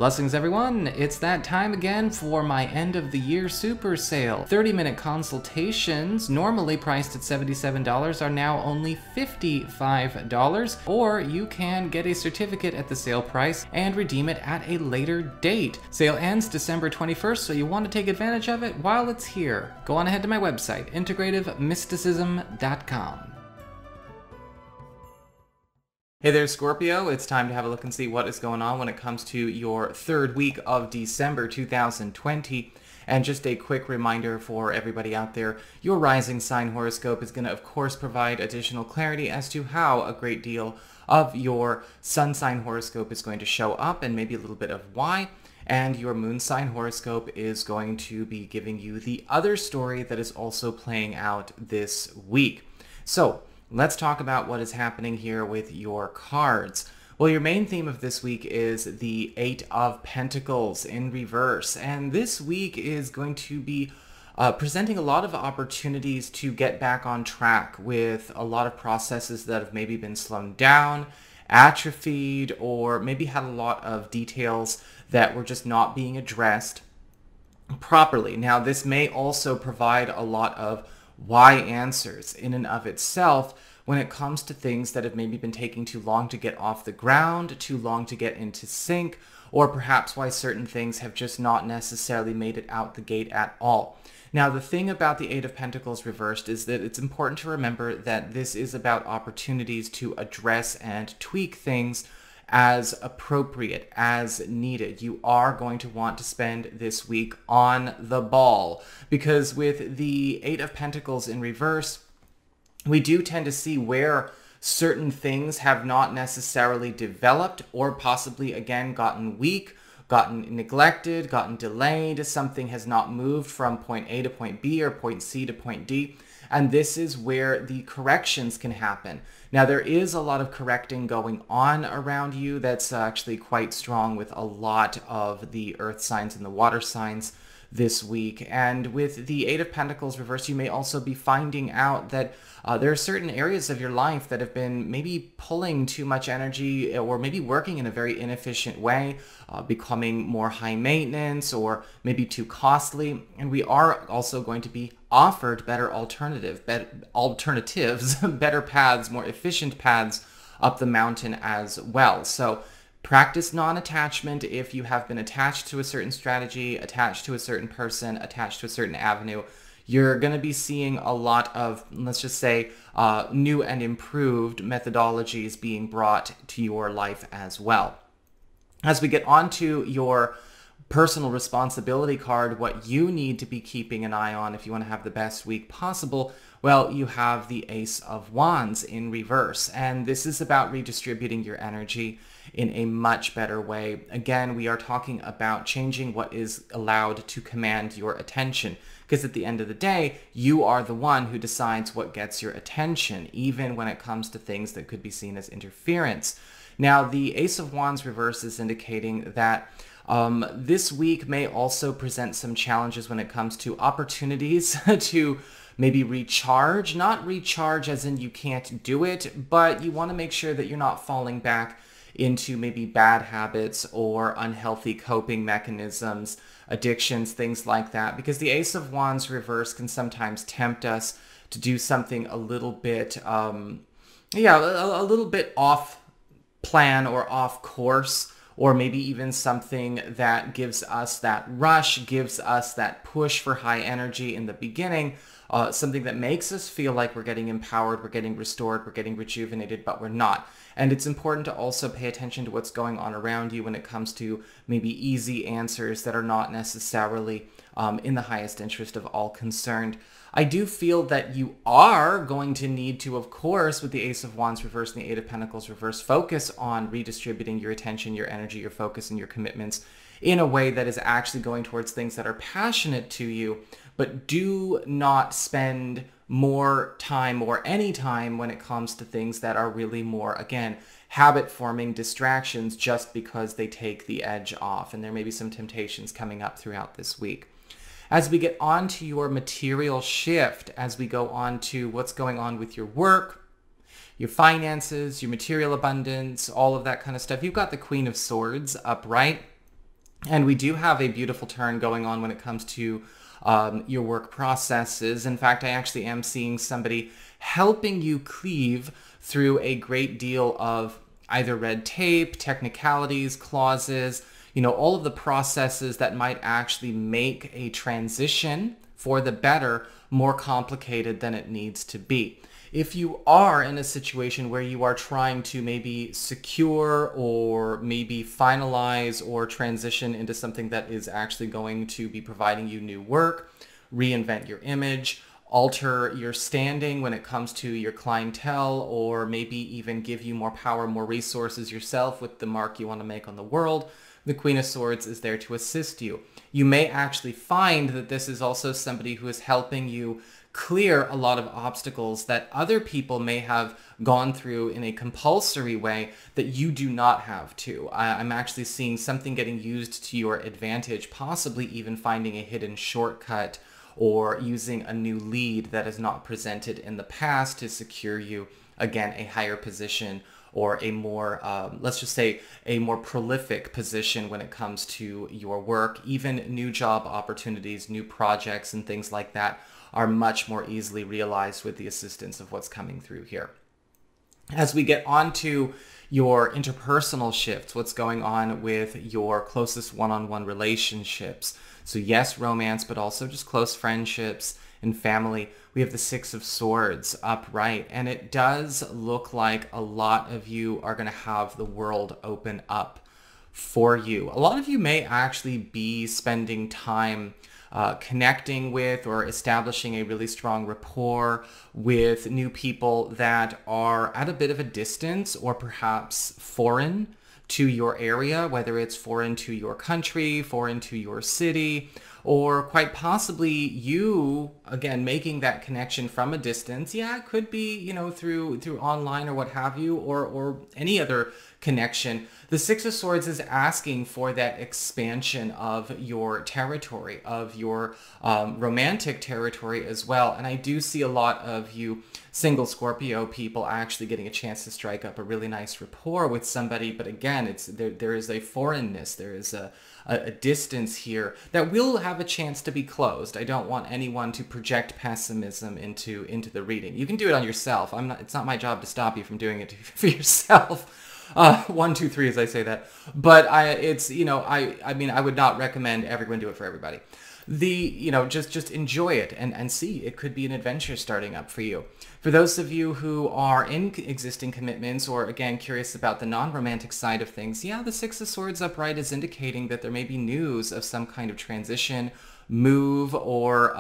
Blessings everyone, it's that time again for my end of the year super sale. 30-minute consultations, normally priced at $77, are now only $55, or you can get a certificate at the sale price and redeem it at a later date. Sale ends December 21st, so you want to take advantage of it while it's here. Go on ahead to my website, integrativemysticism.com. Hey there, Scorpio. It's time to have a look and see what is going on when it comes to your third week of December 2020. And just a quick reminder for everybody out there, your rising sign horoscope is going to, of course, provide additional clarity as to how a great deal of your sun sign horoscope is going to show up and maybe a little bit of why. And your moon sign horoscope is going to be giving you the other story that is also playing out this week. So, let's talk about what is happening here with your cards. Well, your main theme of this week is the Eight of Pentacles in reverse. And this week is going to be presenting a lot of opportunities to get back on track with a lot of processes that have maybe been slowed down, atrophied, or maybe had a lot of details that were just not being addressed properly. Now, this may also provide a lot of why answers in and of itself when it comes to things that have maybe been taking too long to get off the ground, too long to get into sync, or perhaps why certain things have just not necessarily made it out the gate at all. Now, the thing about the Eight of Pentacles reversed is that it's important to remember that this is about opportunities to address and tweak things as appropriate, as needed. You are going to want to spend this week on the ball, because with the Eight of Pentacles in reverse, we do tend to see where certain things have not necessarily developed, or possibly again gotten weak, gotten neglected, gotten delayed. Something has not moved from point A to point B or point C to point D. And this is where the corrections can happen. Now, there is a lot of correcting going on around you that's actually quite strong with a lot of the earth signs and the water signs this week. And with the Eight of Pentacles reversed, you may also be finding out that there are certain areas of your life that have been maybe pulling too much energy, or maybe working in a very inefficient way, becoming more high maintenance or maybe too costly. And we are also going to be offered better alternatives, better paths, more efficient paths up the mountain as well. So practice non-attachment if you have been attached to a certain strategy, attached to a certain person, attached to a certain avenue. You're going to be seeing a lot of, let's just say, new and improved methodologies being brought to your life as well. As we get on to your personal responsibility card, what you need to be keeping an eye on if you want to have the best week possible, well, you have the Ace of Wands in reverse. And this is about redistributing your energy in a much better way. Again, we are talking about changing what is allowed to command your attention. Because at the end of the day, you are the one who decides what gets your attention, even when it comes to things that could be seen as interference. Now, the Ace of Wands reverse is indicating that this week may also present some challenges when it comes to opportunities to maybe recharge. Not recharge as in you can't do it, but you want to make sure that you're not falling back into maybe bad habits or unhealthy coping mechanisms, addictions, things like that. Because the Ace of Wands reverse can sometimes tempt us to do something a little bit, a little bit off plan or off course, or maybe even something that gives us that rush, gives us that push for high energy in the beginning, something that makes us feel like we're getting empowered, we're getting restored, we're getting rejuvenated, but we're not. And it's important to also pay attention to what's going on around you when it comes to maybe easy answers that are not necessarily in the highest interest of all concerned. I do feel that you are going to need to, of course, with the Ace of Wands reverse and the Eight of Pentacles reverse, focus on redistributing your attention, your energy, your focus, and your commitments in a way that is actually going towards things that are passionate to you, but do not spend more time or any time when it comes to things that are really more, again, habit-forming distractions just because they take the edge off. And there may be some temptations coming up throughout this week. As we get on to your material shift, as we go on to what's going on with your work, your finances, your material abundance, all of that kind of stuff, you've got the Queen of Swords upright. And we do have a beautiful turn going on when it comes to your work processes. In fact, I actually am seeing somebody helping you cleave through a great deal of either red tape, technicalities, clauses, all of the processes that might actually make a transition for the better more complicated than it needs to be. If you are in a situation where you are trying to maybe secure or maybe finalize or transition into something that is actually going to be providing you new work, reinvent your image, alter your standing when it comes to your clientele, or maybe even give you more power, more resources yourself with the mark you want to make on the world, the Queen of Swords is there to assist you. You may actually find that this is also somebody who is helping you clear a lot of obstacles that other people may have gone through in a compulsory way that you do not have to. I'm actually seeing something getting used to your advantage, possibly even finding a hidden shortcut or using a new lead that is not presented in the past to secure you, again, a higher position or a more, let's just say, a more prolific position when it comes to your work. Even new job opportunities, new projects, and things like that are much more easily realized with the assistance of what's coming through here. As we get on to your interpersonal shifts, what's going on with your closest one-on-one relationships. So yes, romance, but also just close friendships and family. We have the Six of Swords upright, and it does look like a lot of you are going to have the world open up for you. A lot of you may actually be spending time connecting with or establishing a really strong rapport with new people that are at a bit of a distance or perhaps foreign to your area, whether it's foreign to your country, foreign to your city, or quite possibly you, again, making that connection from a distance. Yeah, it could be, through online or what have you, or any other connection. The Six of Swords is asking for that expansion of your territory, of your romantic territory as well. And I do see a lot of you single Scorpio people actually getting a chance to strike up a really nice rapport with somebody. But again, there is a foreignness, there is a distance here that will have a chance to be closed. I don't want anyone to project pessimism into the reading. You can do it on yourself. It's not my job to stop you from doing it for yourself. 1, 2, 3 as I say that. But I would not recommend everyone do it for everybody. Just enjoy it and see. It could be an adventure starting up for you. For those of you who are in existing commitments or, again, curious about the non-romantic side of things, yeah, the Six of Swords upright is indicating that there may be news of some kind of transition, move, or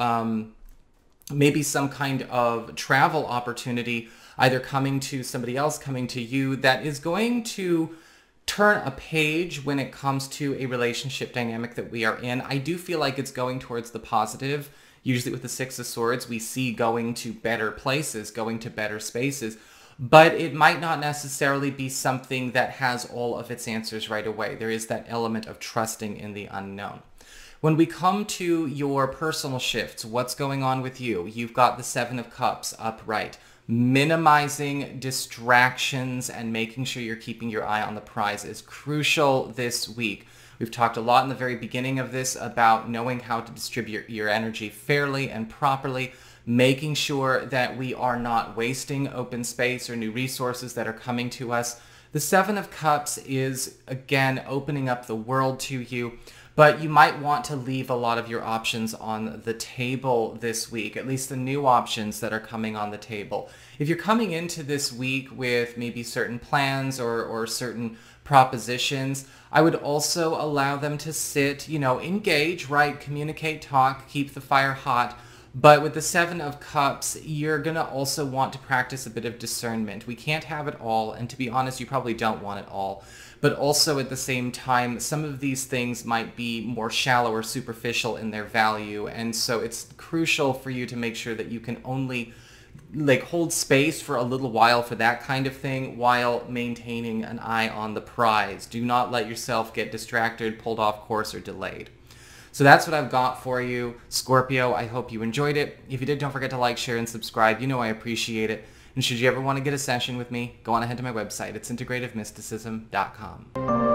maybe some kind of travel opportunity, either coming to somebody else, coming to you, that is going to turn a page when it comes to a relationship dynamic that we are in. I do feel like it's going towards the positive. Usually with the Six of Swords, we see going to better places, going to better spaces, but it might not necessarily be something that has all of its answers right away. There is that element of trusting in the unknown. When we come to your personal shifts, what's going on with you? You've got the Seven of Cups upright. Minimizing distractions and making sure you're keeping your eye on the prize is crucial this week. We've talked a lot in the very beginning of this about knowing how to distribute your energy fairly and properly, making sure that we are not wasting open space or new resources that are coming to us. The Seven of Cups is, again, opening up the world to you, but you might want to leave a lot of your options on the table this week, at least the new options that are coming on the table. If you're coming into this week with maybe certain plans or certain propositions, I would also allow them to sit, engage, right, communicate, talk, keep the fire hot. But with the Seven of Cups, you're going to also want to practice a bit of discernment. We can't have it all, and to be honest, you probably don't want it all. But also at the same time, some of these things might be more shallow or superficial in their value, and so it's crucial for you to make sure that you can only hold space for a little while for that kind of thing while maintaining an eye on the prize. Do not let yourself get distracted, pulled off course, or delayed. So that's what I've got for you, Scorpio. I hope you enjoyed it. If you did, don't forget to like, share, and subscribe. You know I appreciate it. And should you ever want to get a session with me, go on ahead to my website. It's integrativemysticism.com.